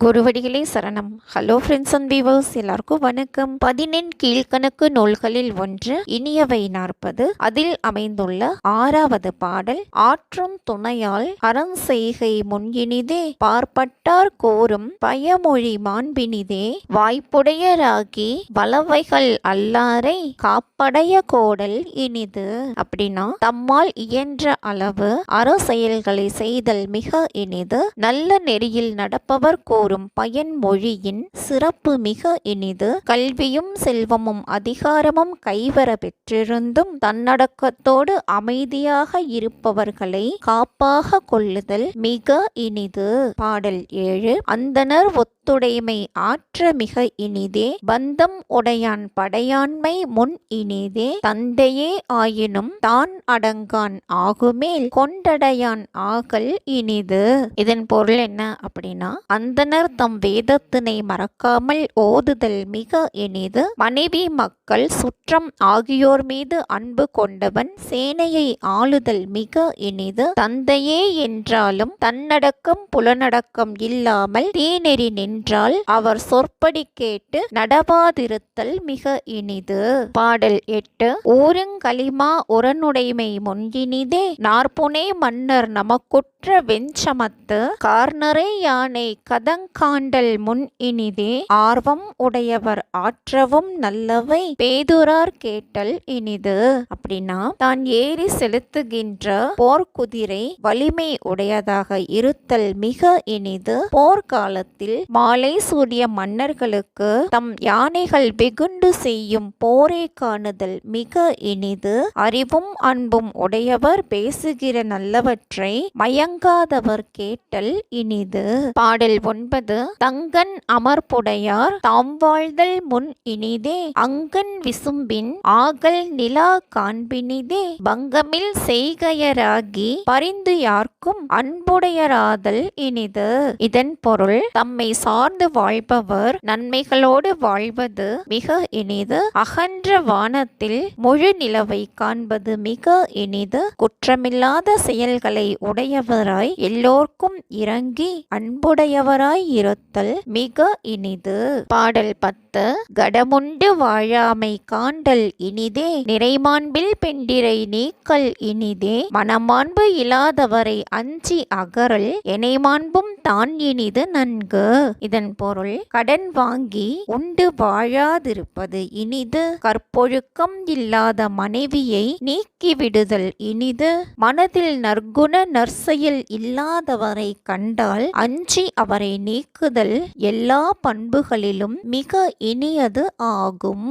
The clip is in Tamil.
குருவடிகளே சரணம். ஹலோ ஃப்ரெண்ட்ஸ் அண்ட் வீவர்ஸ், எல்லாருக்கும் வணக்கம். 14 கீழ்கணக்கு நூல்களில் ஒன்று இனியவை 40 அதில் அமைந்துள்ள 6வது பாடல். ஆற்றும் துணையால் அறஞ்செய்கை முன்இனிதே பார்ப்பட்டார் கோரும் பயமொழி மாண்பினிதே வாய்ப்புடையராகி வலவைகள் அல்லாரை காப்படைய கோடல் இனிது. அப்படின்னா, தம்மால் இயன்ற அளவு அற செயல்களை செய்தல் மிக இனிது. நல்ல நெறியில் நடப்பவர் பயன்மொழியின் சிறப்பு மிக இனிது. கல்வியும் செல்வமும் அதிகாரமும் கைவர பெற்றிருந்தும் தன்னடக்கத்தோடு அமைதியாக இருப்பவர்களை காப்பாக கொள்ளுதல் மிக இனிது. பாடல் 7. அந்தணர் ஒத்துடைமை ஆற்ற மிக இனிதே பந்தம் உடையான் படையாண்மை முன் இனிதே தந்தையே ஆயினும் தான் அடங்கான் ஆகுமேல் கொண்டடையான் ஆகல் இனிது. இதன் பொருள் என்ன அப்படின்னா, அந்தணர் தம் வேதத்தினை மறக்காமல் ஓதுதல் மிக இனிது. மனைவி, மக்கள், சுற்றம் ஆகியோர் மீது அன்பு கொண்டவன் சேனையை ஆளுதல் மிக இனிது. தந்தையே என்றாலும் தன்னடக்கம் புலனடக்கம் இல்லாமல் தீநெறி நின்றால் அவர் சொற்படி கேட்டு நடவாதிருத்தல் மிக இனிது. பாடல் 8. ஊருங்களிமா உரனுடைமை முன்இனிதே நாற்புனை மன்னர் நமக்குற்ற வெஞ்சமத்து கார்நரை யானை கதங்காண்டல் முன் இனிதே ஆர்வம் உடையவர் ஆற்றவும் நல்லவை பேதுரார் கேட்டல் இனிது. அப்படின்னா, தான் ஏறி செலுத்துகின்ற போர்க்குதிரை வலிமை உடையதாக இருத்தல் மிக இனிது. போர்க்காலத்தில் மாலை சூடிய மன்னர்களுக்கு தம் யானைகள் வெகுண்டு செய்யும் போரை காணுதல் மிக இனிது. அறிவும் அன்பும் உடையவர் பேசுகிற நல்லவற்றை மயங்காதவர் கேட்டல் இனிது. பாடல் 9. தங்கன் அமர்புடையார் தாம் வாழ்தல் முன் இனிதே அங்கன் விசும்பின் ஆகல் நிலா காண்பினிதே பங்கமில் செய்கையராகி பரிந்து யார்க்கும் அன்புடையராதல் இனிது. இதன் பொருள், தம்மை சார்ந்து வாழ்பவர் நன்மைகளோடு வாழ்வது மிக இனிது. அகன்ற வானத்தில் முழு நிலவை காண்பது மிக இனிது. குற்றமில்லாத செயல்களை உடையவராய் எல்லோர்க்கும் இறங்கி அன்புடையவராய் இருத்தல் மிக இனிது. பாடல் 10. கடமுண்டு வாழாமை காண்டல் இனிதே நிறைமாண்பில் பெண்டிரை நீக்கல் இனிதே மனமாண்பு இல்லாதவரை அஞ்சி அகறல் எனைமாண்பும் தான் இனிது நன்கு. இதன் பொருள், கடன் வாங்கி உண்டு வாழாதிருப்பது இனிது. கற்பொழுக்கம் இல்லாத மனைவியை நீக்கிவிடுதல் இனிது. மனதில் நற்குண நற்செயல் இல்லாதவரை கண்டால் அஞ்சி அவரை நீக்குதல் எல்லா பண்புகளிலும் மிக இனியது ஆகும்.